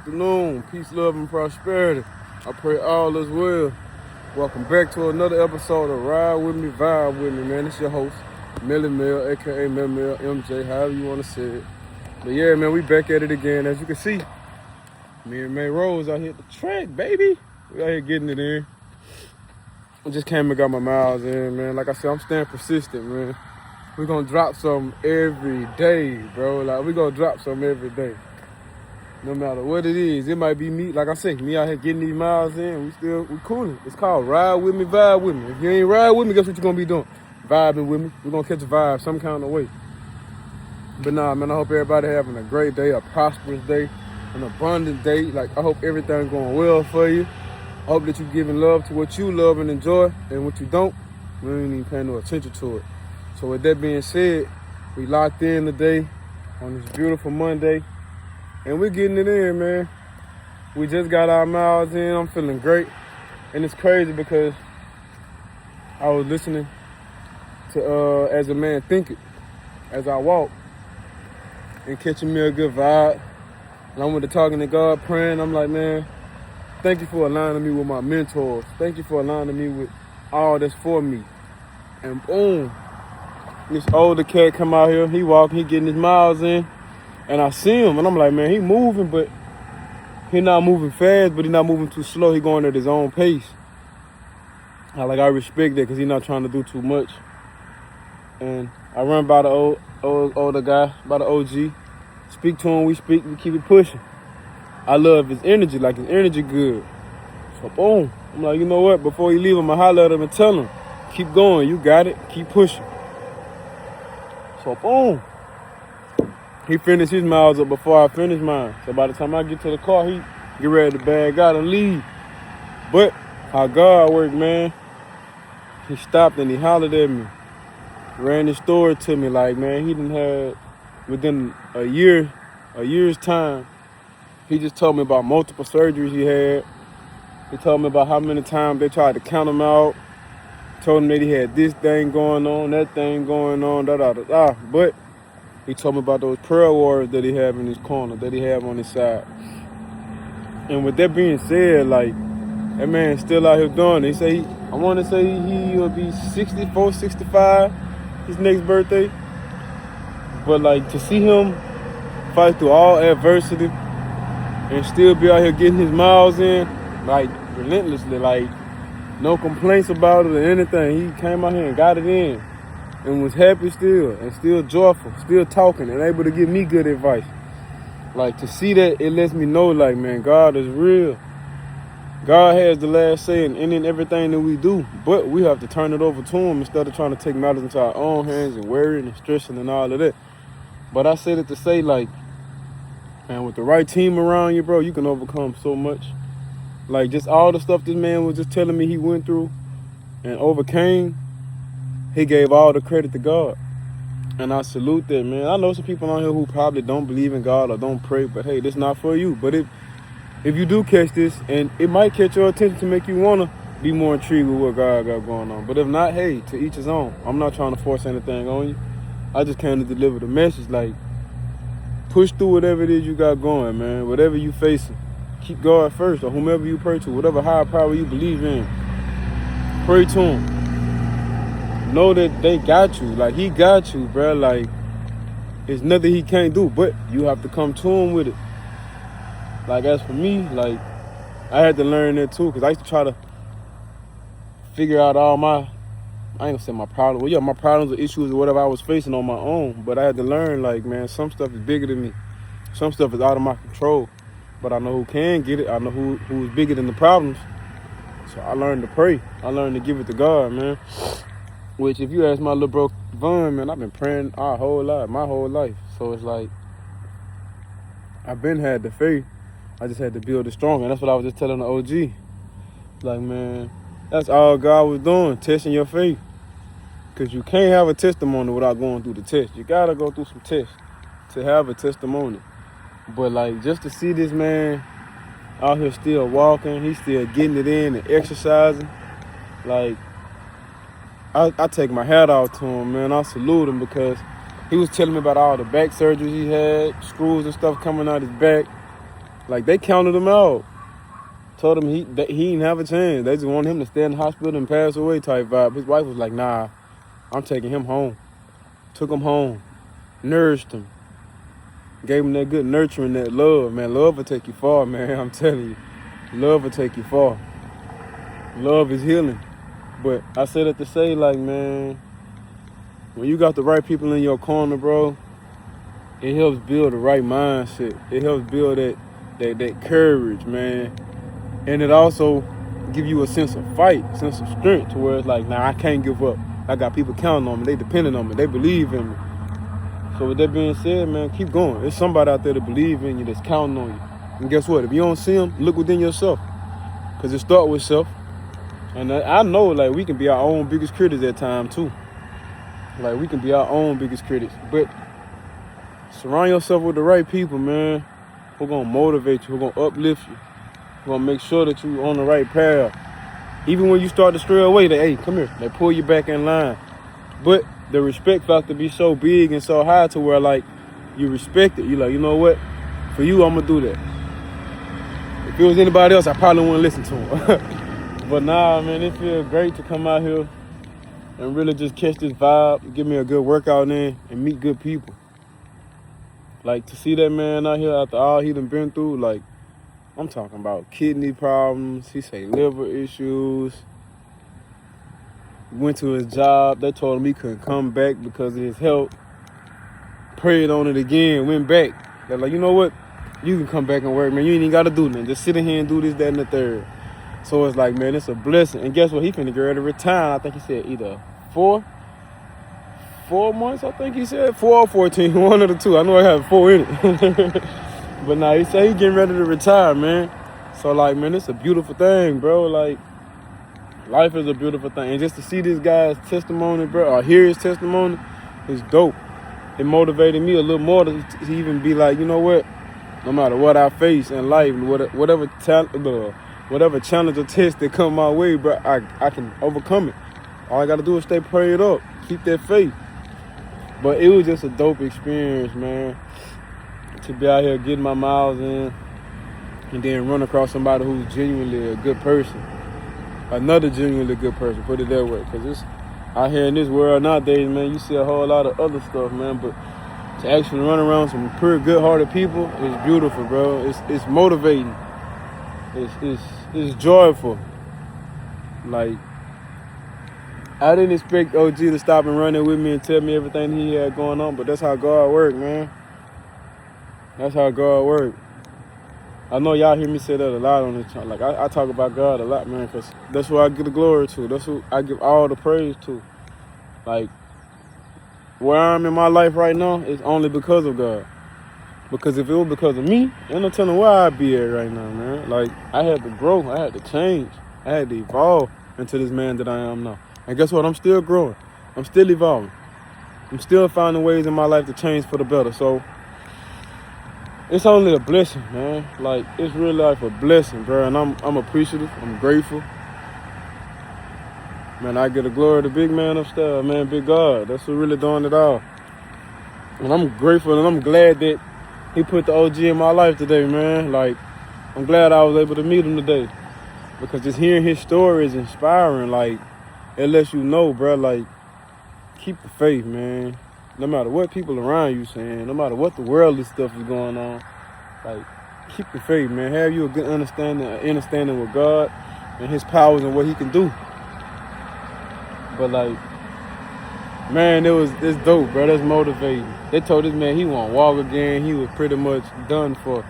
afternoon. Peace, love, and prosperity. I pray all is well. Welcome back to another episode of Ride With Me, Vibe With Me, man. It's your host, Melly Mel, a.k.a. Mel Mel, MJ, however you want to say it. But yeah, man, we back at it again. As you can see, me and May Rose out here at the track, baby. We out here getting it in. I just came and got my miles in, man. Like I said, I'm staying persistent, man. We're going to drop some every day, bro. Like, we're going to drop some every day. No matter what it is. It might be me, like I said, me out here getting these miles in. We coolin'. It's called Ride With Me, Vibe With Me. If you ain't ride with me, guess what you're going to be doing? Vibing with me. We're going to catch a vibe some kind of way. But nah, man, I hope everybody having a great day, a prosperous day, an abundant day. Like, I hope everything going well for you. I hope that you're giving love to what you love and enjoy, and what you don't, we ain't even paying no attention to it. So with that being said, we locked in today on this beautiful Monday, and we're getting it in, man. We just got our miles in. I'm feeling great, and it's crazy because I was listening to As a Man Thinketh as I walk, and catching me a good vibe. And I went to talking to God, praying. I'm like, man, thank you for aligning me with my mentors. Thank you for aligning me with all that's for me. And boom. This older cat come out here, he walking, he getting his miles in, and I see him, and I'm like, man, he moving, but he not moving fast, but he not moving too slow. He going at his own pace. I respect that because he not trying to do too much. And I run by the older guy, by the OG, speak to him, we speak, we keep it pushing. I love his energy, like his energy good. So boom, I'm like, you know what? Before you leave him, I holler at him and tell him, keep going, you got it, keep pushing. So boom, he finished his miles up before I finished mine. So by the time I get to the car, he get ready to bag out and leave. But how God worked, man. He stopped and he hollered at me, ran his story to me. Like, man, he done had, within a year's time, he just told me about multiple surgeries he had. He told me about how many times they tried to count him out. Told him that he had this thing going on, that thing going on, da-da-da-da. But he told me about those prayer warriors that he have in his corner, that he have on his side. And with that being said, like, that man's still out here doing it. He say, I want to say he will be 64, 65 his next birthday. But, like, to see him fight through all adversity and still be out here getting his miles in, like, relentlessly, like, no complaints about it or anything. He came out here and got it in and was happy still and still joyful, still talking and able to give me good advice. Like, to see that, it lets me know, like, man, God is real. God has the last say in any and everything that we do, but we have to turn it over to him instead of trying to take matters into our own hands and worrying and stressing and all of that. But I said it to say, like, man, with the right team around you, bro, you can overcome so much. Like, just all the stuff this man was just telling me he went through and overcame, he gave all the credit to God. And I salute that, man. I know some people on here who probably don't believe in God or don't pray, but hey, this not for you. But if you do catch this, and it might catch your attention to make you want to be more intrigued with what God got going on. But if not, hey, to each his own. I'm not trying to force anything on you. I just came to deliver the message, like, push through whatever it is you got going, man. Whatever you facing. Keep God first, or whomever you pray to, whatever higher power you believe in. Pray to him. Know that they got you. Like, he got you, bro. Like, there's nothing he can't do, but you have to come to him with it. Like, as for me, like, I had to learn that too, because I used to try to figure out all my, I ain't gonna say my problems. Well, yeah, my problems or issues or whatever I was facing on my own. But I had to learn, like, man, some stuff is bigger than me. Some stuff is out of my control. But I know who can get it. I know who's bigger than the problems. So I learned to pray. I learned to give it to God, man. Which, if you ask my little bro Vaughn, man, I've been praying my whole life. So it's like, I've been had the faith. I just had to build it stronger. And that's what I was just telling the OG. Like, man, that's all God was doing, testing your faith. Because you can't have a testimony without going through the test. You got to go through some tests to have a testimony. But, like, just to see this man out here still walking, he's still getting it in and exercising, like, I take my hat off to him, man. I salute him because he was telling me about all the back surgeries he had, screws and stuff coming out his back. Like, they counted him out. Told him he didn't have a chance. They just wanted him to stay in the hospital and pass away type vibe. His wife was like, nah, I'm taking him home. Took him home. Nourished him. Gave him that good nurturing, that love, man. Love will take you far, man. I'm telling you. Love will take you far. Love is healing. But I say that to say, like, man, when you got the right people in your corner, bro, it helps build the right mindset. It helps build that courage, man. And it also give you a sense of fight, sense of strength, to where it's like, nah, I can't give up. I got people counting on me. They depending on me. They believe in me. So with that being said, man, keep going. There's somebody out there that believe in you, that's counting on you. And guess what? If you don't see them, look within yourself. Because it starts with self. And I know, like, we can be our own biggest critics at times, too. Like, we can be our own biggest critics. But surround yourself with the right people, man, who are going to motivate you, who are going to uplift you. Gonna make sure that you're on the right path. Even when you start to stray away, they, hey, come here. They pull you back in line. But the respect factor be so big and so high to where, like, you respect it. You like, you know what? For you, I'm gonna do that. If it was anybody else, I probably wouldn't listen to him. But nah, man, it feels great to come out here and really just catch this vibe, give me a good workout in, and meet good people. Like, to see that man out here after all he done been through, like, I'm talking about kidney problems. He say liver issues. Went to his job. They told him he couldn't come back because of his health. Prayed on it again. Went back. They're like, you know what? You can come back and work, man. You ain't even got to do nothing. Just sit in here and do this, that, and the third. So it's like, man, it's a blessing. And guess what? He finna get ready to retire. I think he said either 4 months, I think he said. 4 or 14. One of the two. I know I have 4 in it. But nah, he said he getting ready to retire, man. So, like, man, it's a beautiful thing, bro. Like, life is a beautiful thing. And just to see this guy's testimony, bro, or hear his testimony, is dope. It motivated me a little more to even be like, you know what? No matter what I face in life, whatever challenge or test that come my way, bro, I can overcome it. All I got to do is stay prayed up. Keep that faith. But it was just a dope experience, man. To be out here getting my miles in and then run across somebody who's genuinely a good person. Another genuinely good person, put it that way. Because it's out here in this world nowadays, man, you see a whole lot of other stuff, man. But to actually run around some pretty good-hearted people is beautiful, bro. It's motivating. It's joyful. Like, I didn't expect OG to stop and run it with me and tell me everything he had going on, but that's how God works, man. That's how God works. I know y'all hear me say that a lot on this channel. Like, I talk about God a lot, man, because that's who I give the glory to. That's who I give all the praise to. Like, where I'm in my life right now is only because of God. Because if it was because of me, ain't no telling where I'd be at right now, man. Like, I had to grow. I had to change. I had to evolve into this man that I am now. And guess what? I'm still growing. I'm still evolving. I'm still finding ways in my life to change for the better. So, it's only a blessing, man. Like, it's really like a blessing, bro. And I'm appreciative. I'm grateful. Man, I give the glory to big man upstairs, man, big God. That's who really doing it all. And I'm grateful and I'm glad that he put the OG in my life today, man. Like, I'm glad I was able to meet him today. Because just hearing his story is inspiring. Like, it lets you know, bro, like, keep the faith, man. No matter what people around you saying, no matter what the worldly stuff is going on, like, keep the faith, man. Have you a good understanding with God and his powers and what he can do. But, like, man, it's dope, bro. That's motivating. They told this man he won't walk again. He was pretty much done for.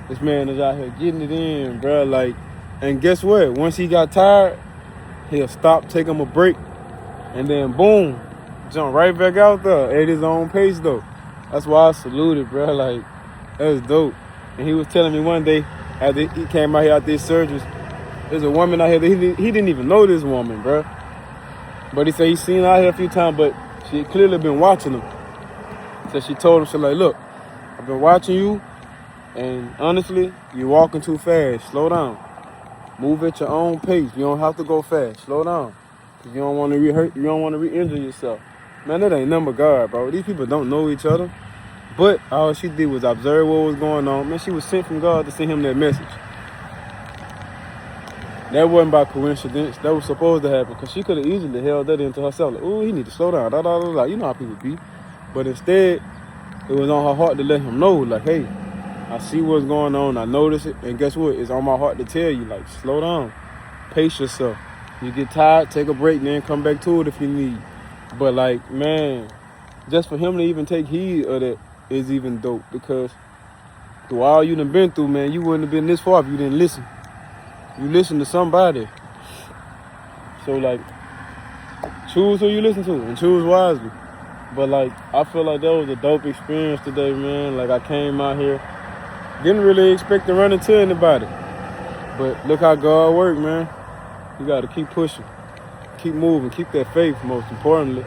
This man is out here getting it in, bro. Like, and guess what? Once he got tired, he'll stop, take him a break, and then boom, jump right back out there at his own pace, though. That's why I saluted, bro. Like, that was dope. And he was telling me one day, after he came out here after his surgeries, there's a woman out here that he didn't even know this woman, bro. But he said he's seen her out here a few times, but she had clearly been watching him. So she told him, she's like, look, I've been watching you, and honestly, you're walking too fast. Slow down. Move at your own pace. You don't have to go fast. Slow down. Because you don't want to re-hurt, you don't want to re-injure yourself. Man, that ain't nothing but God, bro. These people don't know each other. But all she did was observe what was going on. Man, she was sent from God to send him that message. That wasn't by coincidence. That was supposed to happen, because she could have easily held that into herself. Like, ooh, he need to slow down. Da, da, da, da. You know how people be. But instead, it was on her heart to let him know, like, hey, I see what's going on. I notice it. And guess what? It's on my heart to tell you, like, slow down. Pace yourself. You get tired, take a break, then come back to it if you need. But, like, man, just for him to even take heed of that is even dope, because through all you done been through, man, you wouldn't have been this far if you didn't listen. You listen to somebody. So, like, choose who you listen to and choose wisely. But, like, I feel like that was a dope experience today, man. Like, I came out here, didn't really expect to run into anybody. But look how God worked, man. You got to keep pushing, keep moving, keep that faith, most importantly.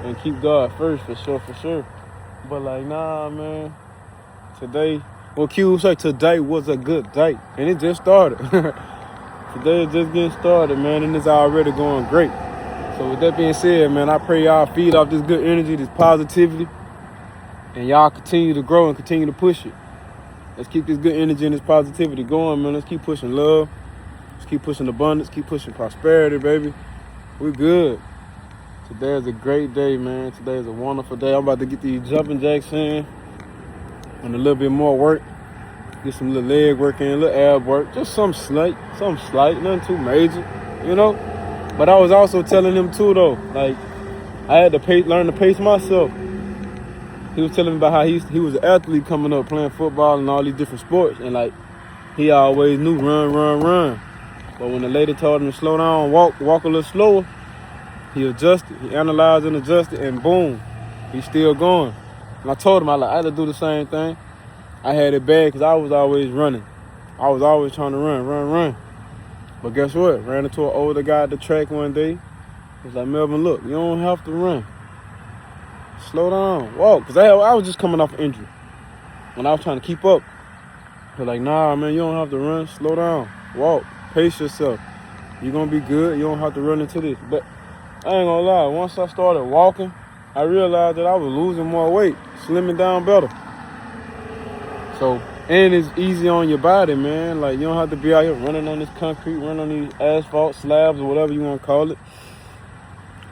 And keep God first, for sure, for sure. But, like, nah, man. Today, what Q say, today was a good day. And it just started. Today is just getting started, man, and it's already going great. So with that being said, man, I pray y'all feed off this good energy, this positivity, and y'all continue to grow and continue to push it. Let's keep this good energy and this positivity going, man. Let's keep pushing love. Let's keep pushing abundance. Keep pushing prosperity, baby. We're good. Today is a great day, man. Today is a wonderful day. I'm about to get these jumping jacks in and a little bit more work. Get some little leg work in, a little ab work. Just something slight, nothing too major, you know? But I was also telling him too, though, like, I had to learn to pace myself. He was telling me about how he was an athlete coming up, playing football and all these different sports. And, like, he always knew run. But when the lady told him to slow down, walk a little slower, he adjusted. He analyzed and adjusted, and boom, he's still going. And I told him I had to do the same thing. I had it bad because I was always running. I was always trying to run. But guess what? Ran into an older guy at the track one day. He was like, Melvin, look, you don't have to run. Slow down, walk. Because I was just coming off an injury. When I was trying to keep up, he was like, nah, man, you don't have to run. Slow down, walk, pace yourself. You're going to be good. You don't have to run into this. But I ain't going to lie. Once I started walking, I realized that I was losing more weight, slimming down better. So, and it's easy on your body, man. Like, you don't have to be out here running on this concrete, running on these asphalt slabs or whatever you want to call it.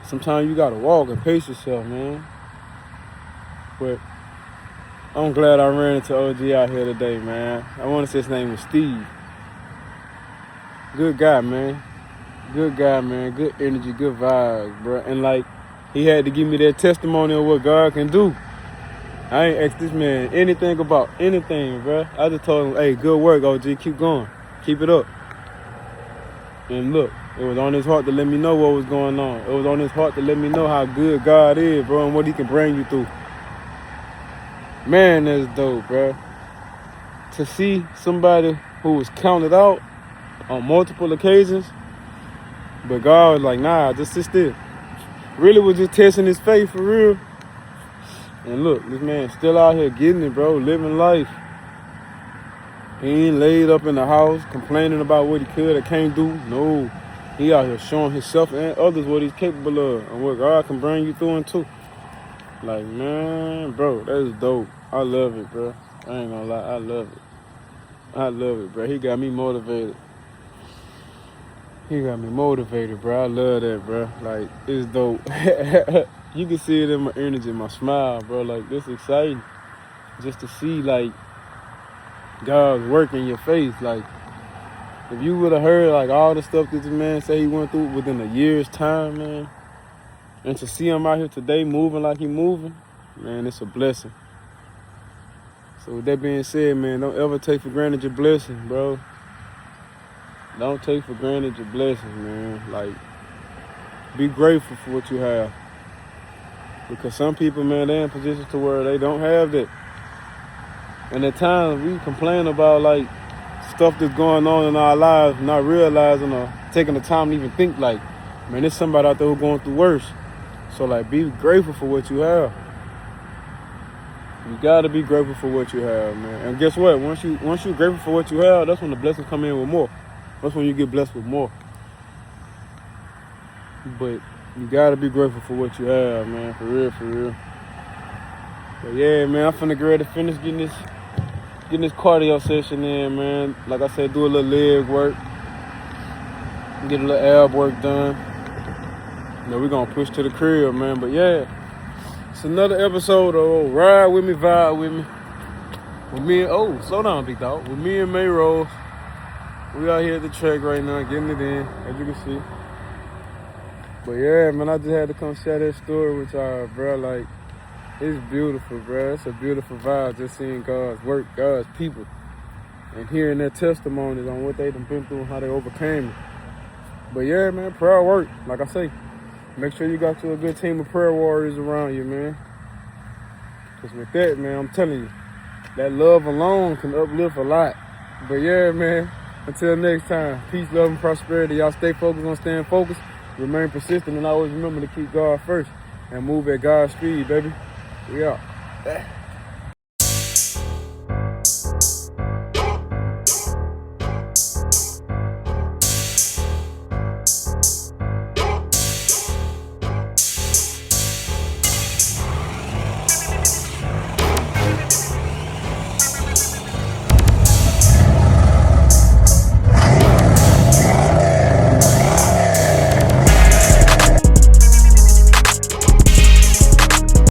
Sometimes you got to walk and pace yourself, man. But I'm glad I ran into OG out here today, man. I want to say his name was Steve. Good guy, man. Good energy, good vibes, bro. And, like, he had to give me that testimony of what God can do. I ain't asked this man anything about anything, bro. I just told him, hey, good work, OG. Keep going. Keep it up. And look, it was on his heart to let me know what was going on. It was on his heart to let me know how good God is, bro, and what he can bring you through. Man, that's dope, bro. To see somebody who was counted out on multiple occasions, but God was like, nah, just sit still. Really was just testing his faith for real. And look, this man still out here getting it, bro, living life. He ain't laid up in the house complaining about what he could or can't do. No, he out here showing himself and others what he's capable of and what God can bring you through and too. Like, man, bro, that is dope. I love it, bro. I ain't gonna lie, I love it, bro. He got me motivated. Bro. I love that, bro. Like, it's dope. You can see it in my energy, my smile, bro. Like, this exciting. Just to see, like, God's work in your face. Like, if you would have heard, like, all the stuff that this man said he went through within a year's time, man, and to see him out here today moving like he moving, man, it's a blessing. So with that being said, man, don't ever take for granted your blessing, bro. Don't take for granted your blessings, man. Like, be grateful for what you have. Because some people, man, they're in positions to where they don't have that. And at times, we complain about, like, stuff that's going on in our lives, not realizing or taking the time to even think, like, man, there's somebody out there who's going through worse. So, like, be grateful for what you have. You gotta be grateful for what you have, man. And guess what? Once you're grateful for what you have, that's when the blessings come in with more. That's when you get blessed with more. But you gotta be grateful for what you have, man. For real, for real. But yeah, man, I'm finna get ready to finish getting this cardio session in, man. Like I said, do a little leg work, get a little ab work done. We're gonna push to the crib, man. But yeah, it's another episode of Ride With Me, Vibe With Me. With me and, slow down, big dog. With me and May Rose. We out here at the track right now, getting it in, as you can see. But yeah, man, I just had to come share that story with y'all, bro. Like, it's beautiful, bro. It's a beautiful vibe just seeing God's work, God's people, and hearing their testimonies on what they done been through and how they overcame it. But yeah, man, prayer work. Like I say, make sure you got you a good team of prayer warriors around you, man. Because with that, man, I'm telling you, that love alone can uplift a lot. But yeah, man, until next time, peace, love, and prosperity. Y'all stay focused on staying focused, remain persistent, and always remember to keep God first and move at God's speed, baby. We out.